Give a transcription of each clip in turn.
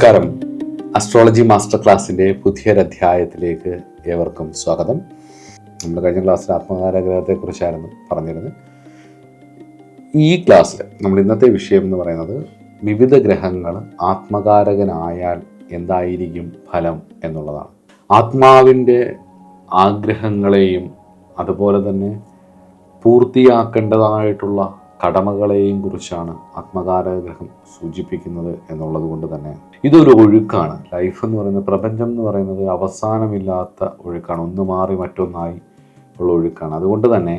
നമസ്കാരം. Astrology master ക്ലാസ്സിൻ്റെ പുതിയൊരധ്യായത്തിലേക്ക് ഏവർക്കും സ്വാഗതം. നമ്മൾ കഴിഞ്ഞ ക്ലാസ്സിൽ ആത്മകാരഗ്രഹത്തെക്കുറിച്ചായിരുന്നു പറഞ്ഞിരുന്നത്. ഈ ക്ലാസ്സിൽ നമ്മൾ ഇന്നത്തെ വിഷയം എന്ന് പറയുന്നത് വിവിധ ഗ്രഹങ്ങൾ ആത്മകാരകനായാൽ എന്തായിരിക്കും ഫലം എന്നുള്ളതാണ്. ആത്മാവിൻ്റെ ആഗ്രഹങ്ങളെയും അതുപോലെ തന്നെ പൂർത്തിയാക്കേണ്ടതായിട്ടുള്ള കടമകളെയും കുറിച്ചാണ് ആത്മകാരഗ്രഹം സൂചിപ്പിക്കുന്നത് എന്നുള്ളത് കൊണ്ട് തന്നെ ഇതൊരു ഒഴുക്കാണ്. ലൈഫ് എന്ന് പറയുന്നത്, പ്രപഞ്ചം എന്ന് പറയുന്നത് അവസാനമില്ലാത്ത ഒഴുക്കാണ്. ഒന്ന് മാറി മറ്റൊന്നായി ഉള്ള ഒഴുക്കാണ്. അതുകൊണ്ട് തന്നെ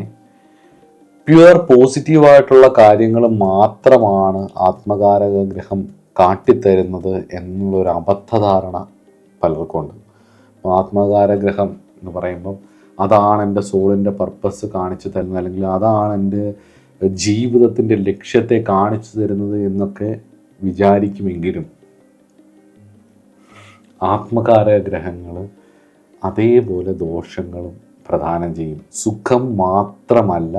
പ്യുവർ പോസിറ്റീവായിട്ടുള്ള കാര്യങ്ങൾ മാത്രമാണ് ആത്മകാരഗ്രഹം കാട്ടിത്തരുന്നത് എന്നുള്ളൊരു അബദ്ധധാരണ പലർക്കും ഉണ്ട്. ആത്മകാരഗ്രഹം എന്ന് പറയുമ്പം അതാണ് എൻ്റെ സോളിൻ്റെ പർപ്പസ് കാണിച്ചു തരുന്നത്, അല്ലെങ്കിൽ അതാണ് എൻ്റെ ജീവിതത്തിൻ്റെ ലക്ഷ്യത്തെ കാണിച്ചു തരുന്നത് എന്നൊക്കെ വിചാരിക്കുമെങ്കിലും ആത്മകാരഗ്രഹങ്ങൾ അതേപോലെ ദോഷങ്ങളും പ്രദാനം ചെയ്യും. സുഖം മാത്രമല്ല,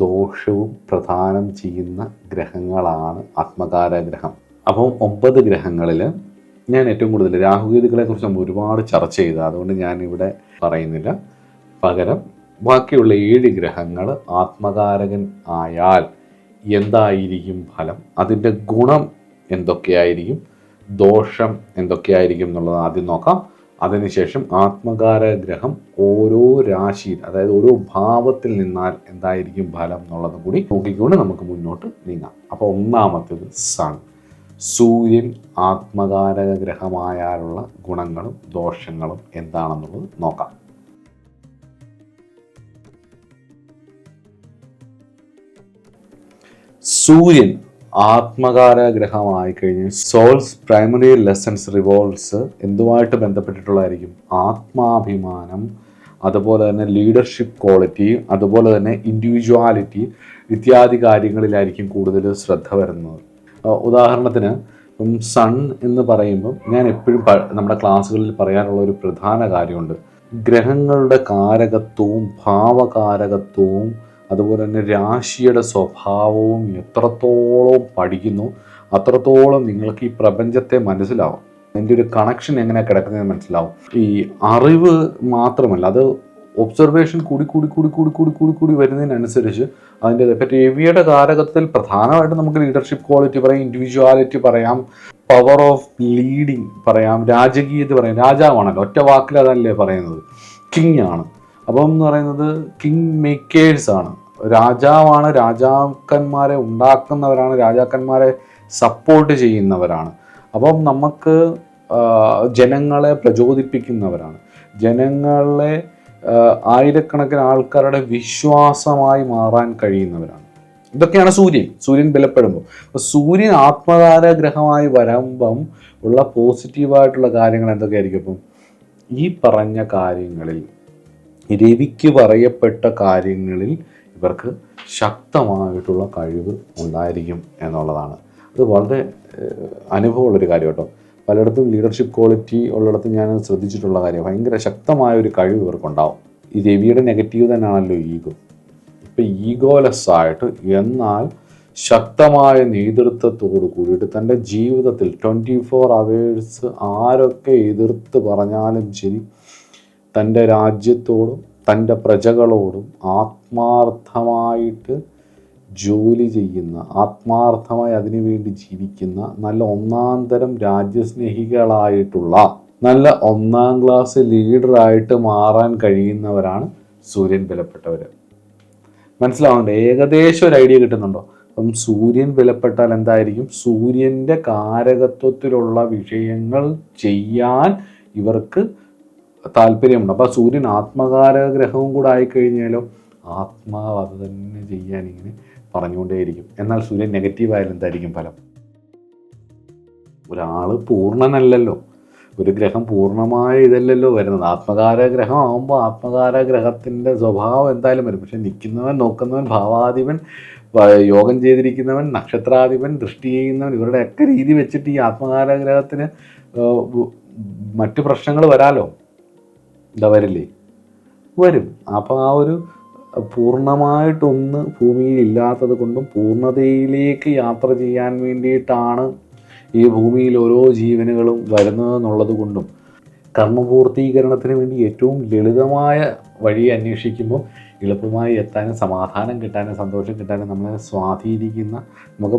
ദോഷവും പ്രദാനം ചെയ്യുന്ന ഗ്രഹങ്ങളാണ് ആത്മകാരഗ്രഹം. അപ്പം 9 ഗ്രഹങ്ങളിൽ ഞാൻ ഏറ്റവും കൂടുതൽ രാഹുകേതുക്കളെ കുറിച്ച് നമ്മൾ ഒരുപാട് ചർച്ച ചെയ്തു, അതുകൊണ്ട് ഞാൻ ഇവിടെ പറയുന്നില്ല. പകരം ബാക്കിയുള്ള 7 ഗ്രഹങ്ങൾ ആത്മകാരകൻ ആയാൽ എന്തായിരിക്കും ഫലം, അതിൻ്റെ ഗുണം എന്തൊക്കെയായിരിക്കും, ദോഷം എന്തൊക്കെയായിരിക്കും എന്നുള്ളത് ആദ്യം നോക്കാം. അതിനുശേഷം ആത്മകാരഗ്രഹം ഓരോ രാശിയിൽ, അതായത് ഓരോ ഭാവത്തിൽ നിന്നാൽ എന്തായിരിക്കും ഫലം എന്നുള്ളതും കൂടി നോക്കിക്കൊണ്ട് നമുക്ക് മുന്നോട്ട് നീങ്ങാം. അപ്പോൾ ഒന്നാമത്തേത് സൺ, സൂര്യൻ ആത്മകാരക ഗ്രഹമായാലുള്ള ഗുണങ്ങളും ദോഷങ്ങളും എന്താണെന്നുള്ളത് നോക്കാം. സൂര്യൻ ആത്മകാരഗ്രഹമായി കഴിഞ്ഞ് സോൾസ് പ്രൈമറി ലെസൺസ് റിവോൾവ്സ് എന്തുമായിട്ട് ബന്ധപ്പെട്ടിട്ടുള്ളതായിരിക്കും? ആത്മാഭിമാനം, അതുപോലെ തന്നെ ലീഡർഷിപ്പ് ക്വാളിറ്റി, അതുപോലെ തന്നെ ഇൻഡിവിജ്വാലിറ്റി ഇത്യാദി കാര്യങ്ങളിലായിരിക്കും കൂടുതൽ ശ്രദ്ധ വരുന്നത്. ഉദാഹരണത്തിന് സൺ എന്ന് പറയുമ്പം ഞാൻ എപ്പോഴും നമ്മുടെ ക്ലാസ്സുകളിൽ പറയാനുള്ള ഒരു പ്രധാന കാര്യമുണ്ട്. ഗ്രഹങ്ങളുടെ കാരകത്വവും ഭാവകാരകത്വവും അതുപോലെ തന്നെ രാശിയുടെ സ്വഭാവവും എത്രത്തോളം പഠിക്കുന്നു അത്രത്തോളം നിങ്ങൾക്ക് ഈ പ്രപഞ്ചത്തെ മനസ്സിലാവും. അതിൻ്റെ ഒരു കണക്ഷൻ എങ്ങനെ കിടക്കുന്നതെന്ന് മനസ്സിലാവും. ഈ അറിവ് മാത്രമല്ല, അത് ഒബ്സർവേഷൻ കൂടി വരുന്നതിനനുസരിച്ച് അതിൻ്റെ പറ്റി രവിയുടെ കാരകത്തിൽ പ്രധാനമായിട്ടും നമുക്ക് ലീഡർഷിപ്പ് ക്വാളിറ്റി പറയാം, ഇൻഡിവിജ്വാലിറ്റി പറയാം, പവർ ഓഫ് ലീഡിങ് പറയാം, രാജകീയത പറയാം. രാജാവാണല്ലോ, ഒറ്റ വാക്കിൽ അതല്ലേ പറയുന്നത്, കിങ് ആണ്. അപ്പം എന്ന് പറയുന്നത് കിങ് മേക്കേഴ്സ് ആണ്, രാജാവാണ്, രാജാക്കന്മാരെ ഉണ്ടാക്കുന്നവരാണ്, രാജാക്കന്മാരെ സപ്പോർട്ട് ചെയ്യുന്നവരാണ്. അപ്പം നമുക്ക് ജനങ്ങളെ പ്രചോദിപ്പിക്കുന്നവരാണ്, ജനങ്ങളെ ആയിരക്കണക്കിന് ആൾക്കാരുടെ വിശ്വാസമായി മാറാൻ കഴിയുന്നവരാണ്. ഇതൊക്കെയാണ് സൂര്യൻ ബലപ്പെടുമ്പോൾ. അപ്പോൾ സൂര്യൻ ആത്മകാരഗ്രഹമായി വരുമ്പം ഉള്ള പോസിറ്റീവായിട്ടുള്ള കാര്യങ്ങൾ എന്തൊക്കെയായിരിക്കും? അപ്പം ഈ പറഞ്ഞ കാര്യങ്ങളിൽ, രവിക്ക് പറയപ്പെട്ട കാര്യങ്ങളിൽ ഇവർക്ക് ശക്തമായിട്ടുള്ള കഴിവ് ഉണ്ടായിരിക്കും എന്നുള്ളതാണ്. അത് വളരെ അനുഭവമുള്ളൊരു കാര്യം കേട്ടോ. പലയിടത്തും ലീഡർഷിപ്പ് ക്വാളിറ്റി ഉള്ളിടത്തും ഞാൻ ശ്രദ്ധിച്ചിട്ടുള്ള കാര്യം, ഭയങ്കര ശക്തമായൊരു കഴിവ് ഇവർക്കുണ്ടാവും. ഈ രവിയുടെ നെഗറ്റീവ് തന്നെയാണല്ലോ ഈഗോ. ഇപ്പം ഈഗോലെസ് ആയിട്ട് എന്നാൽ ശക്തമായ നേതൃത്വത്തോടു കൂടിയിട്ട് തൻ്റെ ജീവിതത്തിൽ 24 hours ആരൊക്കെ എതിർത്ത് പറഞ്ഞാലും ശരി, തൻ്റെ രാജ്യത്തോടും തൻ്റെ പ്രജകളോടും ആത്മാർത്ഥമായിട്ട് ജോലി ചെയ്യുന്ന, ആത്മാർത്ഥമായി അതിനുവേണ്ടി ജീവിക്കുന്ന നല്ല ഒന്നാന്തരം രാജ്യസ്നേഹികളായിട്ടുള്ള, നല്ല 1ാം ക്ലാസ് ലീഡറായിട്ട് മാറാൻ കഴിയുന്നവരാണ് സൂര്യൻ ബലപ്പെട്ടവർ. മനസ്സിലാവുന്നുണ്ട്? ഏകദേശം ഒരു ഐഡിയ കിട്ടുന്നുണ്ടോ? അപ്പം സൂര്യൻ ബലപ്പെട്ടാൽ എന്തായിരിക്കും? സൂര്യൻ്റെ കാരകത്വത്തിലുള്ള വിഷയങ്ങൾ ചെയ്യാൻ ഇവർക്ക് താല്പര്യമുണ്ട്. അപ്പോൾ സൂര്യൻ ആത്മകാരഗ്രഹവും കൂടെ ആയിക്കഴിഞ്ഞാലോ ആത്മാവ് അത് തന്നെ ചെയ്യാൻ ഇങ്ങനെ പറഞ്ഞുകൊണ്ടേയിരിക്കും. എന്നാൽ സൂര്യൻ നെഗറ്റീവായാലും എന്തായിരിക്കും ഫലം? ഒരാൾ പൂർണ്ണനല്ലല്ലോ, ഒരു ഗ്രഹം പൂർണ്ണമായ ഇതല്ലല്ലോ വരുന്നത്. ആത്മകാരഗ്രഹം ആകുമ്പോൾ ആത്മകാരഗ്രഹത്തിൻ്റെ സ്വഭാവം എന്തായാലും വരും. പക്ഷെ നിൽക്കുന്നവൻ, നോക്കുന്നവൻ, ഭാവാധിപൻ, യോഗം ചെയ്തിരിക്കുന്നവൻ, നക്ഷത്രാധിപൻ, ദൃഷ്ടി ചെയ്യുന്നവൻ, ഇവരുടെയൊക്കെ രീതി വെച്ചിട്ട് ഈ ആത്മകാരഗ്രഹത്തിന് മറ്റു പ്രശ്നങ്ങൾ വരാലോ. എന്താ വരില്ലേ? വരും. അപ്പോൾ ആ ഒരു പൂർണ്ണമായിട്ടൊന്ന് ഭൂമിയിൽ ഇല്ലാത്തത് കൊണ്ടും പൂർണ്ണതയിലേക്ക് യാത്ര ചെയ്യാൻ വേണ്ടിയിട്ടാണ് ഈ ഭൂമിയിൽ ഓരോ ജീവനുകളും വരുന്നതെന്നുള്ളത് കൊണ്ടും കർമ്മപൂർത്തീകരണത്തിന് വേണ്ടി ഏറ്റവും ലളിതമായ വഴി അന്വേഷിക്കുമ്പോൾ എളുപ്പമായി എത്താനും സമാധാനം കിട്ടാനും സന്തോഷം കിട്ടാനും നമ്മളെ സ്വാധീനിക്കുന്ന, നമുക്ക്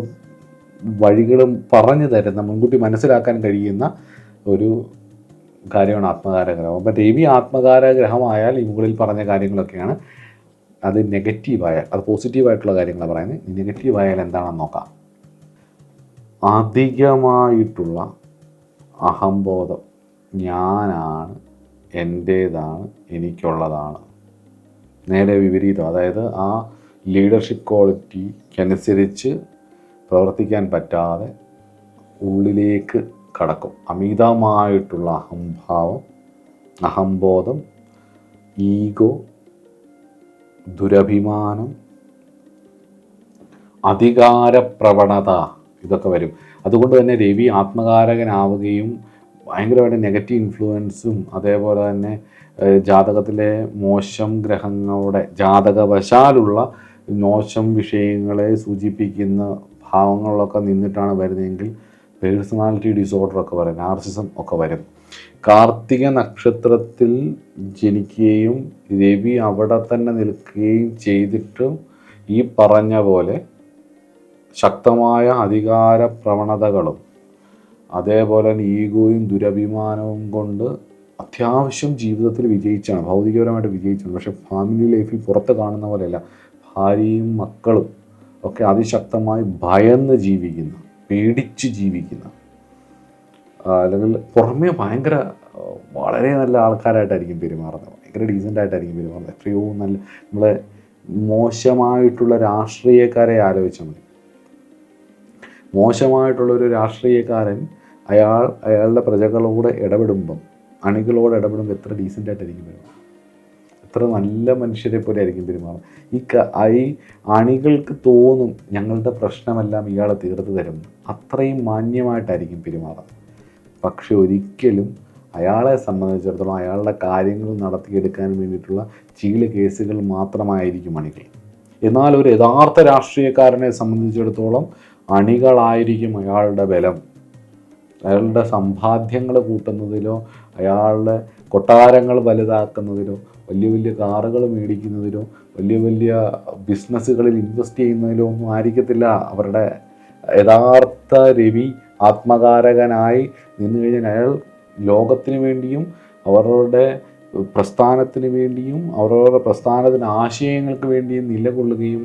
വഴികളും പറഞ്ഞു തരുന്ന, മുൻകൂട്ടി മനസ്സിലാക്കാൻ കഴിയുന്ന ഒരു കാര്യമാണ് ആത്മകാരഗ്രഹം. അപ്പം രവി ആത്മകാരഗ്രഹമായാൽ ഈ മുകളിൽ പറഞ്ഞ കാര്യങ്ങളൊക്കെയാണ്. അത് നെഗറ്റീവായാൽ, അത് പോസിറ്റീവായിട്ടുള്ള കാര്യങ്ങളാണ് പറയുന്നത്. നെഗറ്റീവായാൽ എന്താണെന്ന് നോക്കാം. അധികമായിട്ടുള്ള അഹംബോധം, ഞാനാണ്, എൻ്റേതാണ്, എനിക്കുള്ളതാണ്. നേരെ വിപരീതം, അതായത് ആ ലീഡർഷിപ്പ് ക്വാളിറ്റിക്കനുസരിച്ച് പ്രവർത്തിക്കാൻ പറ്റാതെ ഉള്ളിലേക്ക് കടക്കും. അമിതമായിട്ടുള്ള അഹംഭാവം, അഹംബോധം, ഈഗോ, ദുരഭിമാനം, അധികാരപ്രവണത, ഇതൊക്കെ വരും. അതുകൊണ്ട് തന്നെ രവി ആത്മകാരകനാവുകയും ഭയങ്കരമായിട്ട് നെഗറ്റീവ് ഇൻഫ്ലുവൻസും അതേപോലെ തന്നെ ജാതകത്തിലെ മോശം ഗ്രഹങ്ങളുടെ ജാതകവശാലുള്ള മോശം വിഷയങ്ങളെ സൂചിപ്പിക്കുന്ന ഭാവങ്ങളിലൊക്കെ നിന്നിട്ടാണ് വരുന്നതെങ്കിൽ പേഴ്സണാലിറ്റി ഡിസോർഡറൊക്കെ വരും, നാർസിസം ഒക്കെ വരും. കാർത്തിക നക്ഷത്രത്തിൽ ജനിക്കുകയും രവി അവിടെ തന്നെ നിൽക്കുകയും ചെയ്തിട്ടും ഈ പറഞ്ഞ പോലെ ശക്തമായ അധികാര പ്രവണതകളും അതേപോലെ തന്നെ ഈഗോയും ദുരഭിമാനവും കൊണ്ട് അത്യാവശ്യം ജീവിതത്തിൽ വിജയിച്ചാണ്, ഭൗതികപരമായിട്ട് വിജയിച്ചാണ്. പക്ഷെ ഫാമിലി ലൈഫിൽ പുറത്ത് കാണുന്ന പോലെയല്ല. ഭാര്യയും മക്കളും ഒക്കെ അതിശക്തമായി ഭയന്ന് ജീവിക്കുന്ന, പേടിച്ച് ജീവിക്കുന്ന, അല്ലെങ്കിൽ പുറമേ ഭയങ്കര വളരെ നല്ല ആൾക്കാരായിട്ടായിരിക്കും പെരുമാറുന്നത്, ഭയങ്കര ഡീസൻ്റായിട്ടായിരിക്കും പെരുമാറുന്നത്. എത്രയോ നല്ല നമ്മളെ മോശമായിട്ടുള്ള രാഷ്ട്രീയക്കാരെ ആലോചിച്ചാൽ മതി. മോശമായിട്ടുള്ളൊരു രാഷ്ട്രീയക്കാരൻ അയാളുടെ പ്രജകളോട് ഇടപെടുമ്പം, അണികളോട് ഇടപെടുമ്പോൾ എത്ര ഡീസൻ്റായിട്ടായിരിക്കും പെരുമാറുന്നത്, എത്ര നല്ല മനുഷ്യരെ പോലെ ആയിരിക്കും പെരുമാറുന്നത്. ഈ അണികൾക്ക് തോന്നും ഞങ്ങളുടെ പ്രശ്നമെല്ലാം ഇയാളെ തീർത്ത് തരും, അത്രയും മാന്യമായിട്ടായിരിക്കും പെരുമാറുന്നത്. പക്ഷെ ഒരിക്കലും അയാളെ സംബന്ധിച്ചിടത്തോളം അയാളുടെ കാര്യങ്ങൾ നടത്തിയെടുക്കാൻ വേണ്ടിയിട്ടുള്ള ചില കേസുകൾ മാത്രമായിരിക്കും അണികൾ. എന്നാൽ ഒരു യഥാർത്ഥ രാഷ്ട്രീയക്കാരനെ സംബന്ധിച്ചിടത്തോളം അണികളായിരിക്കും അയാളുടെ ബലം. അയാളുടെ സമ്പാദ്യങ്ങൾ കൂട്ടുന്നതിലോ അയാളുടെ കൊട്ടാരങ്ങൾ വലുതാക്കുന്നതിലോ വലിയ വലിയ കാറുകൾ മേടിക്കുന്നതിലോ വലിയ വലിയ ബിസിനസ്സുകളിൽ ഇൻവെസ്റ്റ് ചെയ്യുന്നതിലോ ഒന്നും ആയിരിക്കത്തില്ല അവരുടെ യഥാർത്ഥ രവി ആത്മകാരകനായി നിന്ന് കഴിഞ്ഞാൽ അയാൾ ലോകത്തിന് വേണ്ടിയും അവരുടെ പ്രസ്ഥാനത്തിന് വേണ്ടിയും അവരവരുടെ പ്രസ്ഥാനത്തിന് ആശയങ്ങൾക്ക് വേണ്ടിയും നിലകൊള്ളുകയും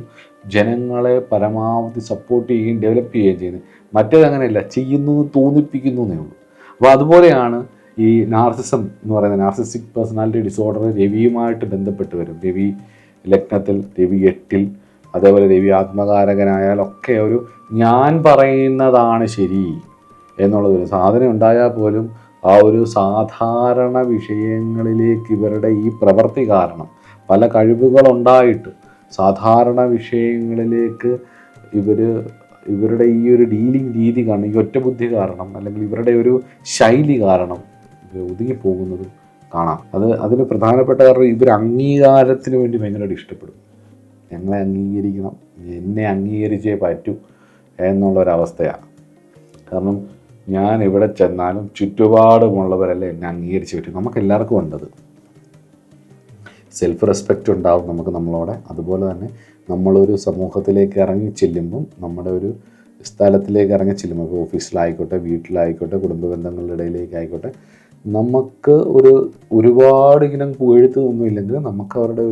ജനങ്ങളെ പരമാവധി സപ്പോർട്ട് ചെയ്യുകയും ഡെവലപ്പ് ചെയ്യുകയും ചെയ്യുന്നത്. മറ്റേതങ്ങനെയല്ല, ചെയ്യുന്നത് തോന്നിപ്പിക്കുന്നു എന്നേ ഉള്ളൂ. അപ്പോൾ അതുപോലെയാണ് ഈ നാർസിസം എന്ന് പറയുന്നത്, നാർസിസ്റ്റിക് പേഴ്സണാലിറ്റി ഡിസോർഡർ രവിയുമായിട്ട് ബന്ധപ്പെട്ട് വരും. രവി ലഗ്നത്തിൽ, രവി 8-ൽ, അതേപോലെ രവി ആത്മകാരകനായാലൊക്കെ ഒരു ഞാൻ പറയുന്നതാണ് ശരി എന്നുള്ളതൊരു സാധനം ഉണ്ടായാൽ പോലും ആ ഒരു സാധാരണ വിഷയങ്ങളിലേക്ക് ഇവരുടെ ഈ പ്രവൃത്തി കാരണം, പല കഴിവുകളുണ്ടായിട്ടും സാധാരണ വിഷയങ്ങളിലേക്ക് ഇവരുടെ ഈ ഒരു ഡീലിംഗ് രീതി കാരണം, ഈ ഒറ്റബുദ്ധി കാരണം, അല്ലെങ്കിൽ ഇവരുടെ ഒരു ശൈലി കാരണം ഒതുങ്ങിപ്പോകുന്നതും കാണാം. അതിന് പ്രധാനപ്പെട്ട കാരണം ഇവർ അംഗീകാരത്തിന് വേണ്ടി ഭയങ്കരമായിട്ട് ഇഷ്ടപ്പെടും. ഞങ്ങളെ അംഗീകരിക്കണം, എന്നെ അംഗീകരിച്ചേ പറ്റൂ എന്നുള്ളൊരവസ്ഥയാണ്. കാരണം ഞാൻ എവിടെ ചെന്നാലും ചുറ്റുപാടുമുള്ളവരെല്ലാം എന്നെ അംഗീകരിച്ച് പറ്റും. നമുക്കെല്ലാവർക്കും ഉണ്ടത്. സെൽഫ് റെസ്പെക്റ്റ് ഉണ്ടാവും നമുക്ക് നമ്മളോടെ. അതുപോലെ തന്നെ നമ്മളൊരു സമൂഹത്തിലേക്ക് ഇറങ്ങി ചെല്ലുമ്പം, നമ്മുടെ ഒരു സ്ഥലത്തിലേക്ക് ഇറങ്ങി ചെല്ലുമ്പോൾ, ഇപ്പോൾ ഓഫീസിലായിക്കോട്ടെ, വീട്ടിലായിക്കോട്ടെ, കുടുംബ ബന്ധങ്ങളുടെ ഇടയിലേക്കായിക്കോട്ടെ, നമുക്ക് ഒരുപാട് ഇങ്ങനെ പുകഴ്ത്തൊന്നും ഇല്ലെങ്കിൽ നമുക്ക്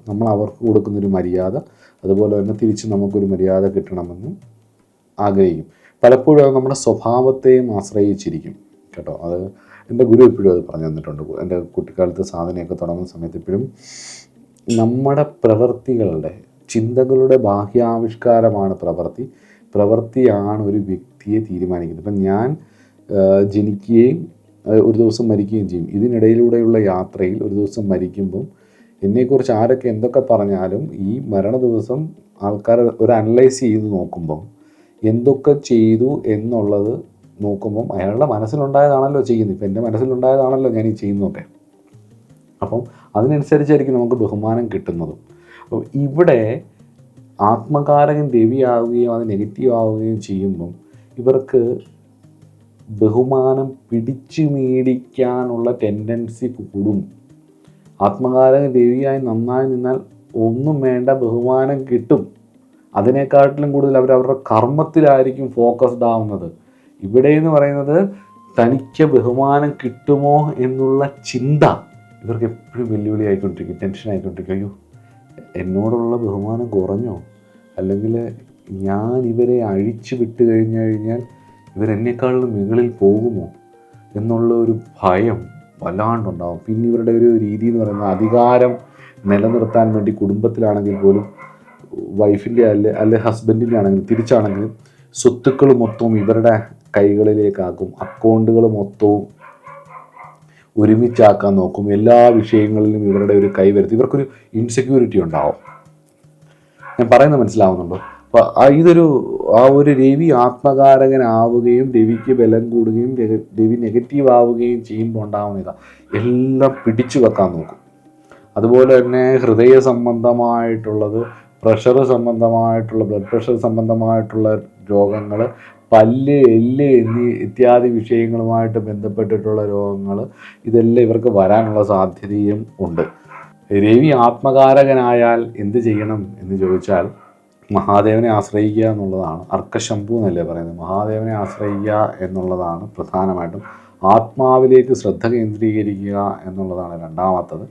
നമ്മൾ അവർക്ക് കൊടുക്കുന്നൊരു മര്യാദ, അതുപോലെ തന്നെ തിരിച്ച് നമുക്കൊരു മര്യാദ കിട്ടണമെന്നും ആഗ്രഹിക്കും. പലപ്പോഴും അത് നമ്മുടെ സ്വഭാവത്തെയും ആശ്രയിച്ചിരിക്കും കേട്ടോ. അത് എൻ്റെ ഗുരു എപ്പോഴും അത് പറഞ്ഞു തന്നിട്ടുണ്ട്. എൻ്റെ കുട്ടിക്കാലത്ത് സാധനയൊക്കെ തുടങ്ങുന്ന സമയത്ത് എപ്പോഴും നമ്മുടെ പ്രവൃത്തികളുടെ, ചിന്തകളുടെ ബാഹ്യാവിഷ്കാരമാണ് പ്രവൃത്തിയാണ് ഒരു വ്യക്തിയെ തീരുമാനിക്കുന്നത്. ഇപ്പം ഞാൻ ജനിക്കുകയും ഒരു ദിവസം മരിക്കുകയും ചെയ്യും. ഇതിനിടയിലൂടെയുള്ള യാത്രയിൽ ഒരു ദിവസം മരിക്കുമ്പം എന്നെക്കുറിച്ച് ആരൊക്കെ എന്തൊക്കെ പറഞ്ഞാലും ഈ മരണ ദിവസം ആൾക്കാർ ഒരു അനലൈസ് ചെയ്ത് നോക്കുമ്പം എന്തൊക്കെ ചെയ്തു എന്നുള്ളത് നോക്കുമ്പം അയാളുടെ മനസ്സിലുണ്ടായതാണല്ലോ ചെയ്യുന്നത്. ഇപ്പം എൻ്റെ മനസ്സിലുണ്ടായതാണല്ലോ ഞാൻ ഈ ചെയ്യുന്നതൊക്കെ. അപ്പം അതിനനുസരിച്ചായിരിക്കും നമുക്ക് ബഹുമാനം കിട്ടുന്നതും. അപ്പം ഇവിടെ ആത്മകാരകൻ രവിയാവുകയും അത് നെഗറ്റീവ് ആവുകയും ചെയ്യുമ്പം ഇവർക്ക് ബഹുമാനം പിടിച്ചു മേടിക്കാനുള്ള ടെൻഡൻസി കൂടും. ആത്മകാരകൻ രവിയായി നന്നായി നിന്നാൽ ഒന്നും വേണ്ട, ബഹുമാനം കിട്ടും. അതിനേക്കാട്ടിലും കൂടുതൽ അവരവരുടെ കർമ്മത്തിലായിരിക്കും ഫോക്കസ്ഡ് ആവുന്നത്. ഇവിടെ എന്ന് പറയുന്നത് തനിക്ക് ബഹുമാനം കിട്ടുമോ എന്നുള്ള ചിന്ത ഇവർക്ക് എപ്പോഴും വെല്ലുവിളി ആയിക്കൊണ്ടിരിക്കും, ടെൻഷൻ ആയിക്കൊണ്ടിരിക്കും. അയ്യോ, എന്നോടുള്ള ബഹുമാനം കുറഞ്ഞോ, അല്ലെങ്കിൽ ഞാൻ ഇവരെ അഴിച്ചു വിട്ട് കഴിഞ്ഞാൽ ഇവരെന്നെക്കാളും മുകളിൽ പോകുമോ എന്നുള്ള ഒരു ഭയം വല്ലാണ്ടുണ്ടാവും. പിന്നെ ഇവരുടെ ഒരു രീതി എന്ന് പറയുന്നത് അധികാരം നിലനിർത്താൻ വേണ്ടി കുടുംബത്തിലാണെങ്കിൽ പോലും വൈഫിൻ്റെ അല്ലെ ഹസ്ബൻഡിൻ്റെ ആണെങ്കിലും തിരിച്ചാണെങ്കിലും സ്വത്തുക്കൾ മൊത്തവും ഇവരുടെ കൈകളിലേക്കാക്കും, അക്കൗണ്ടുകൾ മൊത്തവും ഒരുമിച്ചാക്കാൻ നോക്കും, എല്ലാ വിഷയങ്ങളിലും ഇവരുടെ ഒരു കൈ വരുത്തി ഇവർക്കൊരു ഇൻസെക്യൂരിറ്റി ഉണ്ടാവും. ഞാൻ പറയുന്നത് മനസ്സിലാവുന്നുണ്ടോ? അപ്പോൾ ഇതൊരു ഒരു രവി ആത്മകാരകനാവുകയും രവിക്ക് ബലം കൂടുകയും രവി നെഗറ്റീവ് ആവുകയും ചെയ്യുമ്പോൾ ഉണ്ടാവുന്ന ഇതാ എല്ലാം പിടിച്ചു വെക്കാൻ നോക്കും. അതുപോലെ തന്നെ ഹൃദയ സംബന്ധമായിട്ടുള്ളത്, പ്രഷർ സംബന്ധമായിട്ടുള്ള, ബ്ലഡ് പ്രഷർ സംബന്ധമായിട്ടുള്ള രോഗങ്ങൾ, പല്ല്, എല്ല് ഇത്യാദി വിഷയങ്ങളുമായിട്ട് ബന്ധപ്പെട്ടിട്ടുള്ള രോഗങ്ങൾ, ഇതെല്ലാം ഇവർക്ക് വരാനുള്ള സാധ്യതയും ഉണ്ട്. രവി ആത്മകാരകനായാൽ എന്ത് ചെയ്യണം എന്ന് ചോദിച്ചാൽ മഹാദേവനെ ആശ്രയിക്കുക എന്നുള്ളതാണ്. അർക്കശംഭു എന്നല്ലേ പറയുന്നത്. മഹാദേവനെ ആശ്രയിക്കുക എന്നുള്ളതാണ് പ്രധാനമായിട്ടും. ആത്മാവിലേക്ക് ശ്രദ്ധ കേന്ദ്രീകരിക്കുക എന്നുള്ളതാണ് രണ്ടാമത്തത്.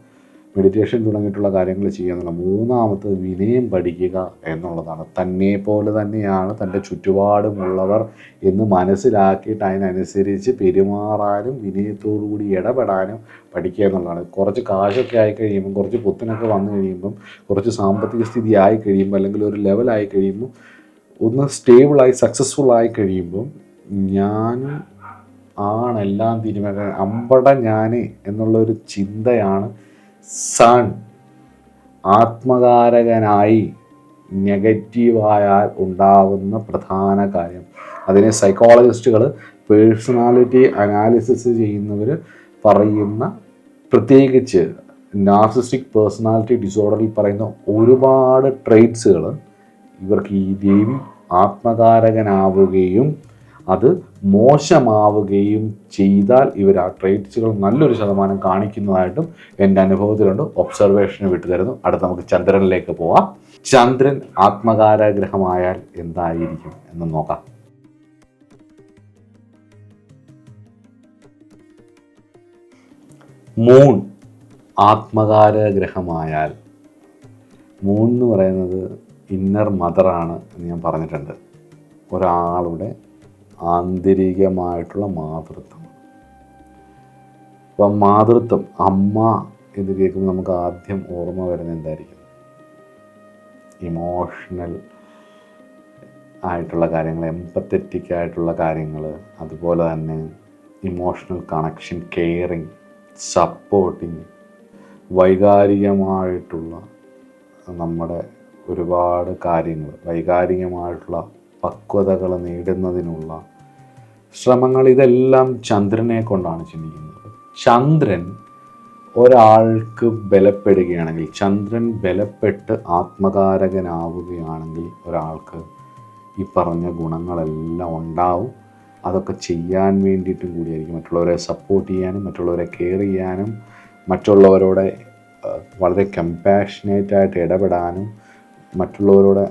മെഡിറ്റേഷൻ തുടങ്ങിയിട്ടുള്ള കാര്യങ്ങൾ ചെയ്യുക എന്നുള്ള. മൂന്നാമത്തത് വിനയം പഠിക്കുക എന്നുള്ളതാണ്. തന്നെ പോലെ തന്നെയാണ് തൻ്റെ ചുറ്റുപാടുമുള്ളവർ എന്ന് മനസ്സിലാക്കിയിട്ട് അതിനനുസരിച്ച് പെരുമാറാനും വിനയത്തോടുകൂടി ഇടപെടാനും പഠിക്കുക എന്നുള്ളതാണ്. കുറച്ച് കാശൊക്കെ ആയി കഴിയുമ്പം, കുറച്ച് പുത്തനൊക്കെ വന്നു കഴിയുമ്പം, കുറച്ച് സാമ്പത്തിക സ്ഥിതി ആയി കഴിയുമ്പോൾ, അല്ലെങ്കിൽ ഒരു ലെവലായി കഴിയുമ്പോൾ, ഒന്ന് സ്റ്റേബിളായി സക്സസ്ഫുള്ളായി കഴിയുമ്പം ഞാനും ആണെല്ലാം തീരുമാനം അമ്പട ഞാൻ എന്നുള്ളൊരു ചിന്തയാണ് സൺ ആത്മകാരകനായി നെഗറ്റീവായാൽ ഉണ്ടാകുന്ന പ്രധാന കാര്യം. അതിനെ സൈക്കോളജിസ്റ്റുകൾ, പേഴ്സണാലിറ്റി അനാലിസിസ് ചെയ്യുന്നവർ പറയുന്ന, പ്രത്യേകിച്ച് നാർസിസ്റ്റിക് പേഴ്സണാലിറ്റി ഡിസോർഡറിൽ പറയുന്ന ഒരുപാട് ട്രെയ്റ്റ്സുകൾ ഇവർക്ക് ഈ രവി ആത്മകാരകനാവുകയും അത് മോശമാവുകയും ചെയ്താൽ ഇവർ ആ ട്രെയ്റ്റ്സുകൾ നല്ലൊരു ശതമാനം കാണിക്കുന്നതായിട്ടും എൻ്റെ അനുഭവത്തിലുണ്ട്. ഒബ്സർവേഷന് വിട്ടുതരുന്നു. അടുത്ത നമുക്ക് ചന്ദ്രനിലേക്ക് പോവാം. ചന്ദ്രൻ ആത്മകാരഗ്രഹമായാൽ എന്തായിരിക്കും എന്ന് നോക്കാം. മൂൺ ആത്മകാരഗ്രഹമായാൽ, മൂൺ എന്ന് പറയുന്നത് ഇന്നർ മദറാണ് എന്ന് ഞാൻ പറഞ്ഞിട്ടുണ്ട്. ഒരാളുടെ ആന്തരികമായിട്ടുള്ള മാതൃത്വം. അപ്പം മാതൃത്വം, അമ്മ എന്ന് കേൾക്കുമ്പോൾ നമുക്ക് ആദ്യം ഓർമ്മ വരുന്നത് എന്തായിരിക്കും? ഇമോഷണൽ ആയിട്ടുള്ള കാര്യങ്ങൾ, എംപത്തറ്റിക് ആയിട്ടുള്ള കാര്യങ്ങൾ, അതുപോലെ തന്നെ ഇമോഷണൽ കണക്ഷൻ, കെയറിങ്, സപ്പോർട്ടിങ്, വൈകാരികമായിട്ടുള്ള നമ്മുടെ ഒരുപാട് കാര്യങ്ങൾ, വൈകാരികമായിട്ടുള്ള പക്വതകൾ നേടുന്നതിനുള്ള ശ്രമങ്ങൾ, ഇതെല്ലാം ചന്ദ്രനെ കൊണ്ടാണ് ചിന്തിക്കുന്നത്. ചന്ദ്രൻ ഒരാൾക്ക് ബലപ്പെടുകയാണെങ്കിൽ, ചന്ദ്രൻ ബലപ്പെട്ട് ആത്മകാരകനാവുകയാണെങ്കിൽ ഒരാൾക്ക് ഈ പറഞ്ഞ ഗുണങ്ങളെല്ലാം ഉണ്ടാവും. അതൊക്കെ ചെയ്യാൻ വേണ്ടിയിട്ടും കൂടിയായിരിക്കും. മറ്റുള്ളവരെ സപ്പോർട്ട് ചെയ്യാനും, മറ്റുള്ളവരെ കെയർ ചെയ്യാനും, മറ്റുള്ളവരോട് വളരെ കമ്പാഷനേറ്റായിട്ട് ഇടപെടാനും, മറ്റുള്ളവരോട്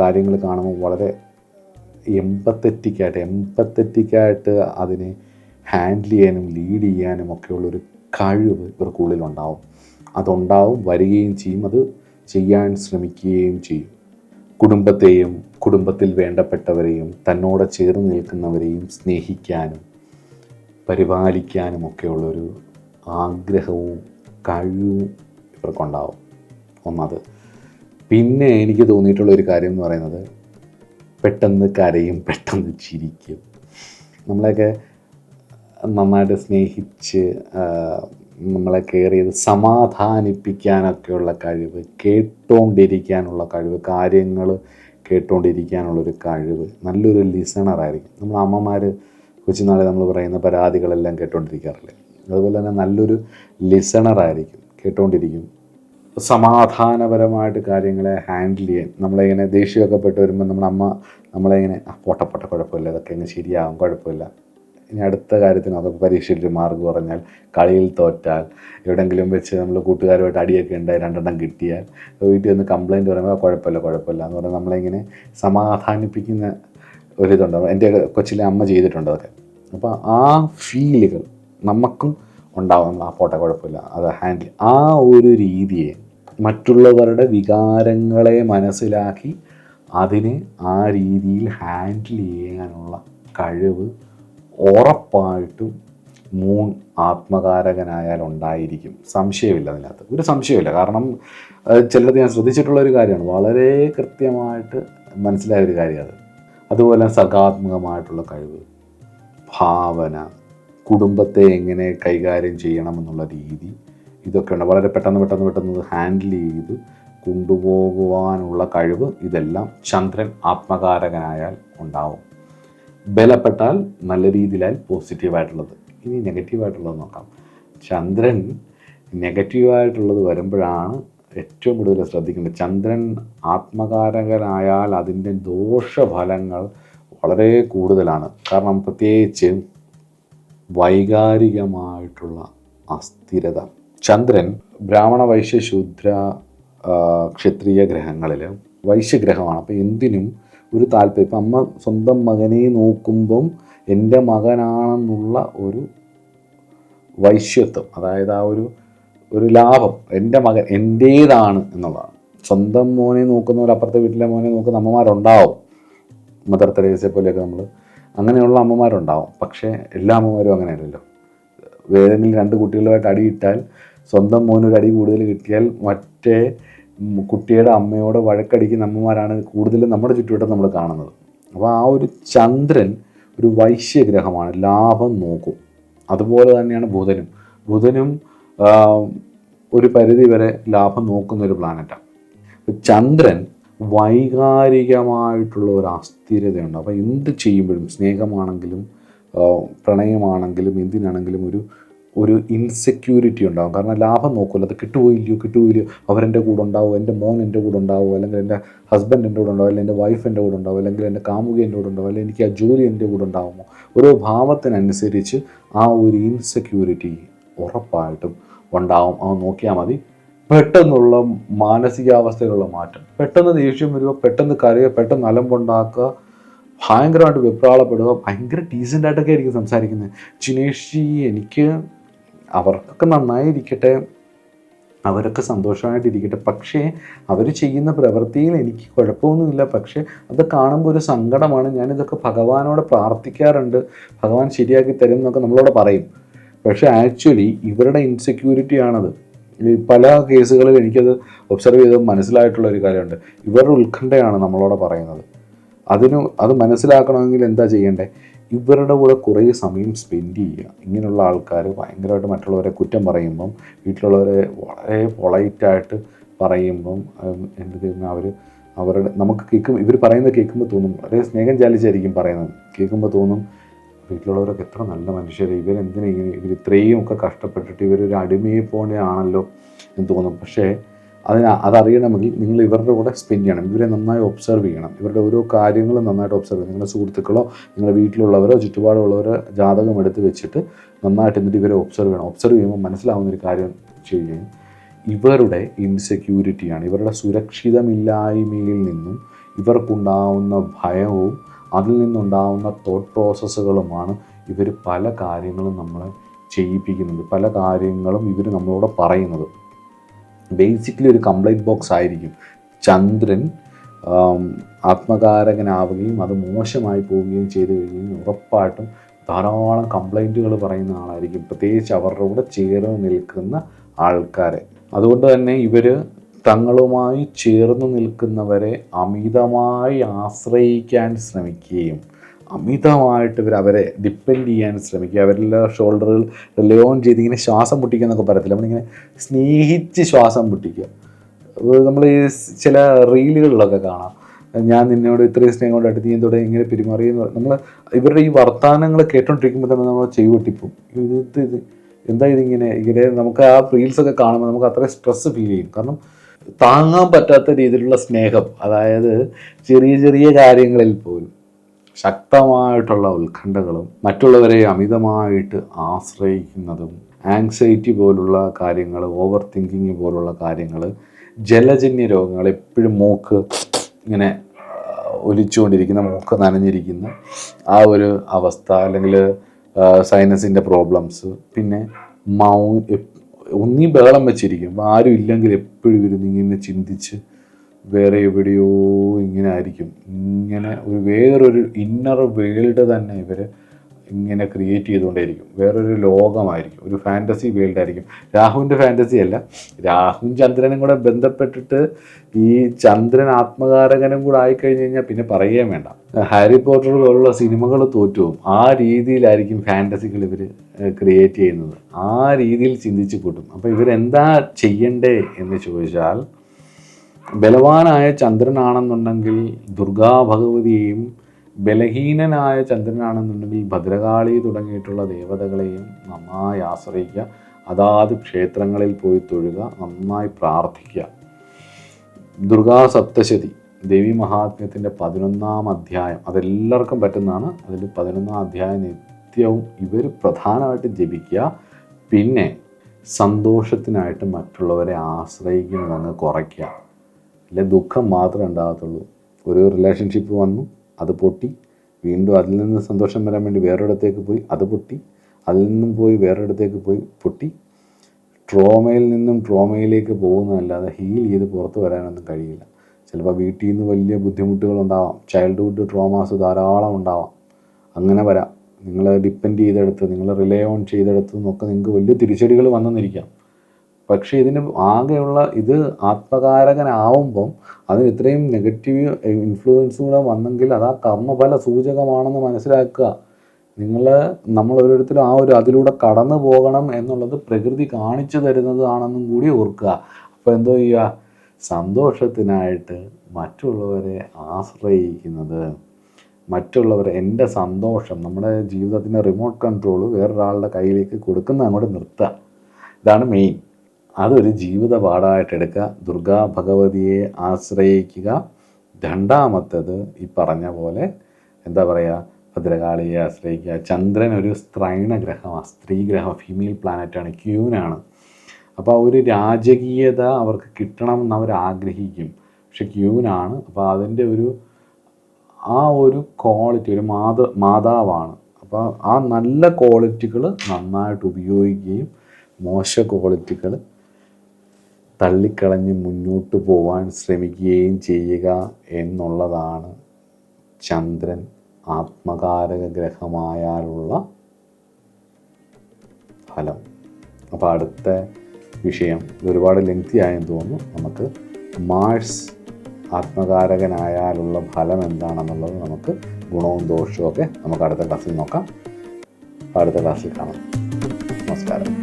കാര്യങ്ങൾ കാണുമ്പോൾ വളരെ എംപത്തറ്റിക്കായിട്ട് അതിനെ ഹാൻഡിൽ ചെയ്യാനും ലീഡ് ചെയ്യാനും ഒക്കെയുള്ളൊരു കഴിവ് ഇവർക്കുള്ളിലുണ്ടാവും. അതുണ്ടാവും, വരികയും ചെയ്യും, അത് ചെയ്യാൻ ശ്രമിക്കുകയും ചെയ്യും. കുടുംബത്തെയും കുടുംബത്തിൽ വേണ്ടപ്പെട്ടവരെയും തന്നോട് ചേർന്ന് നിൽക്കുന്നവരെയും സ്നേഹിക്കാനും പരിപാലിക്കാനും ഒക്കെയുള്ളൊരു ആഗ്രഹവും കഴിവും ഇവർക്കുണ്ടാവും. ഒന്നത്. പിന്നെ എനിക്ക് തോന്നിയിട്ടുള്ളൊരു കാര്യം എന്ന് പറയുന്നത്, പെട്ടെന്ന് കരയും, പെട്ടെന്ന് ചിരിക്കും. നമ്മളെയൊക്കെ നന്നായിട്ട് സ്നേഹിച്ച് നമ്മളെ കെയർ ചെയ്ത് സമാധാനിപ്പിക്കാനൊക്കെയുള്ള കഴിവ്, കേട്ടുകൊണ്ടിരിക്കാനുള്ള കഴിവ്, കാര്യങ്ങൾ കേട്ടുകൊണ്ടിരിക്കാനുള്ളൊരു കഴിവ്, നല്ലൊരു ലിസണറായിരിക്കും. നമ്മൾ അമ്മമാർ കൊച്ചുനാളെ നമ്മൾ പറയുന്ന പരാതികളെല്ലാം കേട്ടുകൊണ്ടിരിക്കാറില്ലേ? അതുപോലെ തന്നെ നല്ലൊരു ലിസണറായിരിക്കും, കേട്ടുകൊണ്ടിരിക്കും. സമാധാനപരമായിട്ട് കാര്യങ്ങളെ ഹാൻഡിൽ ചെയ്യാൻ, നമ്മളിങ്ങനെ ദേഷ്യമൊക്കെ പെട്ട് വരുമ്പോൾ നമ്മുടെ അമ്മ നമ്മളിങ്ങനെ പോട്ടെ കുഴപ്പമില്ല, ഇതൊക്കെ ഇങ്ങനെ ശരിയാകും, കുഴപ്പമില്ല, ഇനി അടുത്ത കാര്യത്തിന് അതൊക്കെ പരീക്ഷയിൽ മാർക്ക് കുറഞ്ഞാൽ, കളിയിൽ തോറ്റാൽ, എവിടെയെങ്കിലും വെച്ച് നമ്മൾ കൂട്ടുകാരുമായിട്ട് അടിയൊക്കെ ഉണ്ടായി 2 കിട്ടിയാൽ വീട്ടിൽ ഒന്ന് കംപ്ലയിൻറ്റ് പറയുമ്പോൾ കുഴപ്പമില്ല എന്ന് പറഞ്ഞാൽ നമ്മളിങ്ങനെ സമാധാനിപ്പിക്കുന്ന ഒരിതുണ്ട്. എൻ്റെ കൊച്ചിലെ അമ്മ ചെയ്തിട്ടുണ്ട് അതൊക്കെ. അപ്പോൾ ആ ഫീലുകൾ നമുക്കും ഉണ്ടാവും. പോട്ടെ കുഴപ്പമില്ല, അത് ഹാൻഡിൽ, ആ ഒരു രീതിയെ മറ്റുള്ളവരുടെ വികാരങ്ങളെ മനസ്സിലാക്കി അതിനെ ആ രീതിയിൽ ഹാൻഡിൽ ചെയ്യാനുള്ള കഴിവ് ഉറപ്പായിട്ടും ആത്മകാരകനായാൽ ഉണ്ടായിരിക്കും. സംശയമില്ല, അതിനകത്ത് ഒരു സംശയമില്ല. കാരണം ചിലത് ഞാൻ ശ്രദ്ധിച്ചിട്ടുള്ള ഒരു കാര്യമാണ്, വളരെ കൃത്യമായിട്ട് മനസ്സിലായ ഒരു കാര്യം അത്. അതുപോലെ സർഗാത്മകമായിട്ടുള്ള കഴിവ്, ഭാവന, കുടുംബത്തെ എങ്ങനെ കൈകാര്യം ചെയ്യണമെന്നുള്ള രീതി, ഇതൊക്കെ ഉണ്ട്. വളരെ പെട്ടെന്ന് ഹാൻഡിൽ ചെയ്ത് കൊണ്ടുപോകുവാനുള്ള കഴിവ്, ഇതെല്ലാം ചന്ദ്രൻ ആത്മകാരകനായാൽ ഉണ്ടാവും. ബലപ്പെട്ടാൽ നല്ല രീതിയിലാൽ പോസിറ്റീവായിട്ടുള്ളത്. ഇനി നെഗറ്റീവായിട്ടുള്ളത് നോക്കാം. ചന്ദ്രൻ നെഗറ്റീവായിട്ടുള്ളത് വരുമ്പോഴാണ് ഏറ്റവും കൂടുതൽ ശ്രദ്ധിക്കേണ്ടത്. ചന്ദ്രൻ ആത്മകാരകനായാൽ അതിൻ്റെ ദോഷഫലങ്ങൾ വളരെ കൂടുതലാണ്. കാരണം പ്രത്യേകിച്ച് വൈകാരികമായിട്ടുള്ള അസ്ഥിരത. ചന്ദ്രൻ ബ്രാഹ്മണ, വൈശ്യ, ശൂദ്ര, ക്ഷത്രിയ ഗ്രഹങ്ങളിൽ വൈശ്യഗ്രഹമാണ്. അപ്പോൾ എന്തിനും ഒരു താല്പര്യം. ഇപ്പം അമ്മ സ്വന്തം മകനെ നോക്കുമ്പം എൻ്റെ മകനാണെന്നുള്ള ഒരു വൈശ്യത്വം, അതായത് ആ ഒരു ലാഭം, എൻ്റെ മകൻ എൻ്റേതാണ് എന്നുള്ളതാണ്. സ്വന്തം മോനെ നോക്കുന്ന പോലെ അപ്പുറത്തെ വീട്ടിലെ മോനെ നോക്കുന്ന അമ്മമാരുണ്ടാവും. മദർ തെരേസയെ പോലെയൊക്കെ നമ്മൾ അങ്ങനെയുള്ള അമ്മമാരുണ്ടാവും. പക്ഷേ എല്ലാ അമ്മമാരും അങ്ങനെയല്ലല്ലോ. ഏതെങ്കിലും 2 കുട്ടികളുമായിട്ട് അടിയിട്ടാൽ സ്വന്തം മോനൊരു അടി കൂടുതൽ കിട്ടിയാൽ മറ്റേ കുട്ടിയുടെ അമ്മയോട് വഴക്കടിക്കുന്ന അമ്മമാരാണ് കൂടുതലും നമ്മുടെ ചുറ്റുവട്ടം നമ്മൾ കാണുന്നത്. അപ്പോൾ ആ ഒരു ചന്ദ്രൻ ഒരു വൈശ്യഗ്രഹമാണ്, ലാഭം നോക്കും. അതുപോലെ തന്നെയാണ് ബുധനും ഒരു പരിധി വരെ ലാഭം നോക്കുന്ന ഒരു പ്ലാനറ്റാണ്. ചന്ദ്രൻ വൈകാരികമായിട്ടുള്ള ഒരു അസ്ഥിരതയുണ്ട്. അപ്പോൾ എന്ത് ചെയ്യുമ്പോഴും, സ്നേഹമാണെങ്കിലും പ്രണയമാണെങ്കിലും എന്തിനാണെങ്കിലും ഒരു ഇൻസെക്യൂരിറ്റി ഉണ്ടാകും. കാരണം ലാഭം നോക്കുമല്ലോ, അത് കിട്ടുപോയില്ലയോ, അവരെൻ്റെ കൂടെ ഉണ്ടാവും, എൻ്റെ മോൻ എൻ്റെ കൂടെ ഉണ്ടാവും, അല്ലെങ്കിൽ എൻ്റെ ഹസ്ബൻഡ് എൻ്റെ കൂടെ ഉണ്ടാവും, അല്ലെങ്കിൽ എൻ്റെ വൈഫ് എൻ്റെ കൂടെ ഉണ്ടാവും, അല്ലെങ്കിൽ എൻ്റെ കാമുകി എൻ്റെ കൂടെ ഉണ്ടാവും, അല്ലെങ്കിൽ എനിക്ക് ആ ജോലി എൻ്റെ കൂടെ ഉണ്ടാകുമോ. ഓരോ ഭാവത്തിനനുസരിച്ച് ആ ഒരു ഇൻസെക്യൂരിറ്റി ഉറപ്പായിട്ടും ഉണ്ടാവും. അത് നോക്കിയാൽ മതി. പെട്ടെന്നുള്ള മാനസികാവസ്ഥയിലുള്ള മാറ്റം, പെട്ടെന്ന് ദേഷ്യം വരിക, പെട്ടെന്ന് കരയുക, പെട്ടെന്ന് അലമ്പുണ്ടാക്കുക, ഭയങ്കരമായിട്ട് വെപ്രാളപ്പെടുക, ഭയങ്കര ഡീസൻ്റായിട്ടൊക്കെ ആയിരിക്കും സംസാരിക്കുന്നത്. ജിനേഷ്, എനിക്ക് അവർക്കൊക്കെ നന്നായിരിക്കട്ടെ, അവരൊക്കെ സന്തോഷമായിട്ടിരിക്കട്ടെ, പക്ഷേ അവർ ചെയ്യുന്ന പ്രവൃത്തിയിൽ എനിക്ക് കുഴപ്പമൊന്നുമില്ല, പക്ഷേ അത് കാണുമ്പോൾ ഒരു സങ്കടമാണ്. ഞാനിതൊക്കെ ഭഗവാനോട് പ്രാർത്ഥിക്കാറുണ്ട്, ഭഗവാൻ ശരിയാക്കി തരും എന്നൊക്കെ നമ്മളോട് പറയും. പക്ഷേ ആക്ച്വലി ഇവരുടെ ഇൻസെക്യൂരിറ്റിയാണത്. പല കേസുകളിൽ എനിക്കത് ഒബ്സർവ് ചെയ്ത് മനസ്സിലായിട്ടുള്ള ഒരു കാര്യമുണ്ട്. ഇവരുടെ ഉത്കണ്ഠയാണ് നമ്മളോട് പറയുന്നത്. അത് മനസ്സിലാക്കണമെങ്കിൽ എന്താ ചെയ്യേണ്ടത്? ഇവരുടെ കൂടെ കുറേ സമയം സ്പെൻഡ് ചെയ്യുക. ഇങ്ങനെയുള്ള ആൾക്കാർ ഭയങ്കരമായിട്ട് മറ്റുള്ളവരെ കുറ്റം പറയുമ്പം, വീട്ടിലുള്ളവരെ വളരെ പൊളൈറ്റായിട്ട് പറയുമ്പം, എന്ത് ചെയ്യുന്ന നമുക്ക് ഇവർ പറയുന്നത് കേൾക്കുമ്പോൾ തോന്നും, വളരെ സ്നേഹം ചാലിച്ചായിരിക്കും പറയുന്നത്. കേൾക്കുമ്പോൾ തോന്നും, വീട്ടിലുള്ളവരൊക്കെ എത്ര നല്ല മനുഷ്യർ, ഇവർ ഇത്രയും ഒക്കെ കഷ്ടപ്പെട്ടിട്ട് ഇവരൊരു അടിമയെ പോലെയാണല്ലോ എന്ന് തോന്നും. പക്ഷേ അതറിയണമെങ്കിൽ നിങ്ങൾ ഇവരുടെ കൂടെ സ്പെൻഡ് ചെയ്യണം, ഇവരെ നന്നായി ഒബ്സർവ് ചെയ്യണം, ഇവരുടെ ഓരോ കാര്യങ്ങളും നന്നായിട്ട് ഒബ്സർവ് ചെയ്യണം. നിങ്ങളുടെ സുഹൃത്തുക്കളോ നിങ്ങളുടെ വീട്ടിലുള്ളവരോ ചുറ്റുപാടുള്ളവരോ ജാതകം എടുത്ത് വെച്ചിട്ട് നന്നായിട്ട് എന്നിട്ട് ഇവരെ ഒബ്സർവ് ചെയ്യണം. ഒബ്സർവ് ചെയ്യുമ്പോൾ മനസ്സിലാവുന്നൊരു കാര്യം ചെയ്യുകയും, ഇവരുടെ ഇൻസെക്യൂരിറ്റിയാണ്, ഇവരുടെ സുരക്ഷിതമില്ലായ്മയിൽ നിന്നും ഇവർക്കുണ്ടാവുന്ന ഭയവും അതിൽ നിന്നുണ്ടാവുന്ന തോട്ട് പ്രോസസ്സുകളുമാണ് ഇവർ പല കാര്യങ്ങളും നമ്മളെ ചെയ്യിപ്പിക്കുന്നത്, പല കാര്യങ്ങളും ഇവർ നമ്മളോട് പറയുന്നത്. ബേസിക്കലി ഒരു കംപ്ലൈൻറ്റ് ബോക്സ് ആയിരിക്കും. ചന്ദ്രൻ ആത്മകാരകനാവുകയും അത് മോശമായി പോവുകയും ചെയ്തു കഴിഞ്ഞാൽ ഉറപ്പായിട്ടും ധാരാളം കംപ്ലൈൻറ്റുകൾ പറയുന്ന ആളായിരിക്കും, പ്രത്യേകിച്ച് അവരുടെ കൂടെ ചേർന്ന് നിൽക്കുന്ന ആൾക്കാരെ. അതുകൊണ്ട് തന്നെ ഇവർ തങ്ങളുമായി ചേർന്ന് നിൽക്കുന്നവരെ അമിതമായി ആശ്രയിക്കാൻ ശ്രമിക്കുകയും അമിതമായിട്ട് അവരെ ഡിപ്പെൻഡ് ചെയ്യാൻ ശ്രമിക്കുക. അവരുടെ ഷോൾഡറുകൾ റിലയോൺ ചെയ്ത് ഇങ്ങനെ ശ്വാസം മുട്ടിക്കുക എന്നൊക്കെ പറയത്തില്ല, നമ്മളിങ്ങനെ സ്നേഹിച്ച് ശ്വാസം മുട്ടിക്കുക. നമ്മൾ ഈ ചില റീലുകളിലൊക്കെ കാണാം, ഞാൻ നിന്നോട് ഇത്രയും സ്നേഹം കൊണ്ട് അടുത്ത് നീ എന്തോടെ ഇങ്ങനെ പെരുമാറിയെന്ന് പറയും. നമ്മൾ ഇവരുടെ ഈ വർത്തമാനങ്ങൾ കേട്ടോണ്ടിരിക്കുമ്പോൾ തന്നെ നമ്മൾ ചെയ്വട്ടിപ്പോവും. എന്താ ഇങ്ങനെ നമുക്ക് ആ റീൽസൊക്കെ കാണുമ്പോൾ നമുക്ക് അത്രയും സ്ട്രെസ് ഫീൽ ചെയ്യും. കാരണം താങ്ങാൻ പറ്റാത്ത രീതിയിലുള്ള സ്നേഹം, അതായത് ചെറിയ ചെറിയ കാര്യങ്ങളിൽ പോലും ശക്തമായിട്ടുള്ള ഉത്കണ്ഠകളും മറ്റുള്ളവരെ അമിതമായിട്ട് ആശ്രയിക്കുന്നതും ആങ്സൈറ്റി പോലുള്ള കാര്യങ്ങൾ, ഓവർ തിങ്കിങ് പോലുള്ള കാര്യങ്ങൾ, ജലജന്യ രോഗങ്ങൾ, എപ്പോഴും മൂക്ക് ഇങ്ങനെ ഒലിച്ചുകൊണ്ടിരിക്കുന്ന, മൂക്ക് നനഞ്ഞിരിക്കുന്ന ആ ഒരു അവസ്ഥ, അല്ലെങ്കിൽ സൈനസിൻ്റെ പ്രോബ്ലംസ്, പിന്നെ ഒന്നീ ബഹളം വെച്ചിരിക്കും. ആരും ഇല്ലെങ്കിൽ എപ്പോഴും ഇരുന്ന് ഇങ്ങനെ ചിന്തിച്ച് വേറെ എവിടെയോ ഇങ്ങനെ ആയിരിക്കും. ഇങ്ങനെ വേറൊരു ഇന്നർ വേൾഡ് തന്നെ ഇവർ ഇങ്ങനെ ക്രിയേറ്റ് ചെയ്തുകൊണ്ടേയിരിക്കും. വേറൊരു ലോകമായിരിക്കും, ഒരു ഫാൻറ്റസി വേൾഡായിരിക്കും. രാഹുവിൻ്റെ ഫാൻറ്റസി അല്ല, രാഹുവും ചന്ദ്രനും കൂടെ ബന്ധപ്പെട്ടിട്ട് ഈ ചന്ദ്രൻ ആത്മകാരകനും കൂടെ ആയിക്കഴിഞ്ഞ് കഴിഞ്ഞാൽ പിന്നെ പറയുകയും വേണ്ട. ഹാരി പോട്ടർ പോലുള്ള സിനിമകൾ തോറ്റുപോകും. ആ രീതിയിലായിരിക്കും ഫാൻറ്റസികൾ ഇവർ ക്രിയേറ്റ് ചെയ്യുന്നത്. ആ രീതിയിൽ ചിന്തിച്ച് കൂട്ടും. അപ്പോൾ ഇവരെന്താ ചെയ്യണ്ടേ എന്ന് ചോദിച്ചാൽ, ബലവാനായ ചന്ദ്രനാണെന്നുണ്ടെങ്കിൽ ദുർഗാ ഭഗവതിയെയും, ബലഹീനനായ ചന്ദ്രനാണെന്നുണ്ടെങ്കിൽ ഭദ്രകാളി തുടങ്ങിയിട്ടുള്ള ദേവതകളെയും നന്നായി ആശ്രയിക്കുക. അതാത് ക്ഷേത്രങ്ങളിൽ പോയി തൊഴുക, നന്നായി പ്രാർത്ഥിക്കുക. ദുർഗാ സപ്തശതി ദേവി മഹാത്മ്യത്തിൻ്റെ 11-ാം അധ്യായം അതെല്ലാവർക്കും പറ്റുന്നതാണ്. അതിൽ 11-ാം അധ്യായം നിത്യവും ഇവർ പ്രധാനമായിട്ട് ജപിക്കുക. പിന്നെ സന്തോഷത്തിനായിട്ട് മറ്റുള്ളവരെ ആശ്രയിക്കുന്നതങ്ങ് കുറയ്ക്കുക. അല്ലെ ദുഃഖം മാത്രമേ ഉണ്ടാകത്തുള്ളൂ. ഒരു റിലേഷൻഷിപ്പ് വന്നു, അത് പൊട്ടി, വീണ്ടും അതിൽ നിന്ന് സന്തോഷം വരാൻ വേണ്ടി വേറൊരിടത്തേക്ക് പോയി, അത് പൊട്ടി, അതിൽ നിന്നും പോയി വേറൊരിടത്തേക്ക് പോയി, പൊട്ടി. ട്രോമയിൽ നിന്നും ട്രോമയിലേക്ക് പോകുന്നതല്ലാതെ ഹീൽ ചെയ്ത് പുറത്ത് വരാനൊന്നും കഴിയില്ല. ചിലപ്പോൾ വീട്ടിൽ നിന്ന് വലിയ ബുദ്ധിമുട്ടുകളുണ്ടാവാം, ചൈൽഡ്ഹുഡ് ട്രോമാസ് ധാരാളം ഉണ്ടാവാം. അങ്ങനെ വരാം. നിങ്ങൾ ഡിപ്പെൻഡ് ചെയ്തെടുത്ത്, നിങ്ങൾ റിലേ ഓൺ ചെയ്തെടുത്ത് എന്നൊക്കെ നിങ്ങൾക്ക് വലിയ തിരിച്ചടികൾ വന്നെന്നിരിക്കാം. പക്ഷേ ഇതിന് ആകെയുള്ള ഇത് ആത്മകാരകനാവുമ്പം അതിന് ഇത്രയും നെഗറ്റീവ് ഇൻഫ്ലുവൻസ് കൂടെ വന്നെങ്കിൽ അത് ആ കർമ്മഫല സൂചകമാണെന്ന് മനസ്സിലാക്കുക. നമ്മൾ ഓരോരുത്തരും ആ ഒരു അതിലൂടെ കടന്നു പോകണം എന്നുള്ളത് പ്രകൃതി കാണിച്ചു തരുന്നതാണെന്നും കൂടി ഓർക്കുക. അപ്പോൾ എന്തോ ചെയ്യുക, സന്തോഷത്തിനായിട്ട് മറ്റുള്ളവരെ ആശ്രയിക്കുന്നത്, മറ്റുള്ളവരെ, എൻ്റെ സന്തോഷം, നമ്മുടെ ജീവിതത്തിൻ്റെ റിമോട്ട് കൺട്രോൾ വേറൊരാളുടെ കയ്യിലേക്ക് കൊടുക്കുന്ന അങ്ങോട്ട് നിർത്തുക. ഇതാണ് മെയിൻ. അതൊരു ജീവിത പാഠമായിട്ടെടുക്കുക. ദുർഗാ ഭഗവതിയെ ആശ്രയിക്കുക. രണ്ടാമത്തേത് ഈ പറഞ്ഞ പോലെ എന്താ പറയുക, ഭദ്രകാളിയെ ആശ്രയിക്കുക. ചന്ദ്രൻ ഒരു സ്ത്രൈണ ഗ്രഹമാണ്, സ്ത്രീഗ്രഹം, ഫീമെയിൽ പ്ലാനറ്റാണ്, ക്യൂനാണ്. അപ്പോൾ ഒരു രാജകീയത അവർക്ക് കിട്ടണം എന്ന് അവർ ആഗ്രഹിക്കും. പക്ഷെ ക്യൂനാണ്. അപ്പോൾ അതിൻ്റെ ആ ഒരു ക്വാളിറ്റി, ഒരു മാതാവാണ്. അപ്പോൾ ആ നല്ല ക്വാളിറ്റികൾ നന്നായിട്ട് ഉപയോഗിക്കുകയും മോശ ക്വാളിറ്റികൾ തള്ളിക്കളഞ്ഞ് മുന്നോട്ട് പോകാൻ ശ്രമിക്കുകയും ചെയ്യുക എന്നുള്ളതാണ് ചന്ദ്രൻ ആത്മകാരക ഗ്രഹമായാലുള്ള ഫലം. അപ്പോൾ അടുത്ത വിഷയം ഒരുപാട് ലെങ്തി ആയെന്ന് തോന്നുന്നു. നമുക്ക് മാഴ്സ് ആത്മകാരകനായാലുള്ള ഫലം എന്താണെന്നുള്ളത്, നമുക്ക് ഗുണവും ദോഷവും ഒക്കെ നമുക്ക് അടുത്ത ക്ലാസ്സിൽ നോക്കാം. അടുത്ത ക്ലാസ്സിൽ കാണാം. നമസ്കാരം.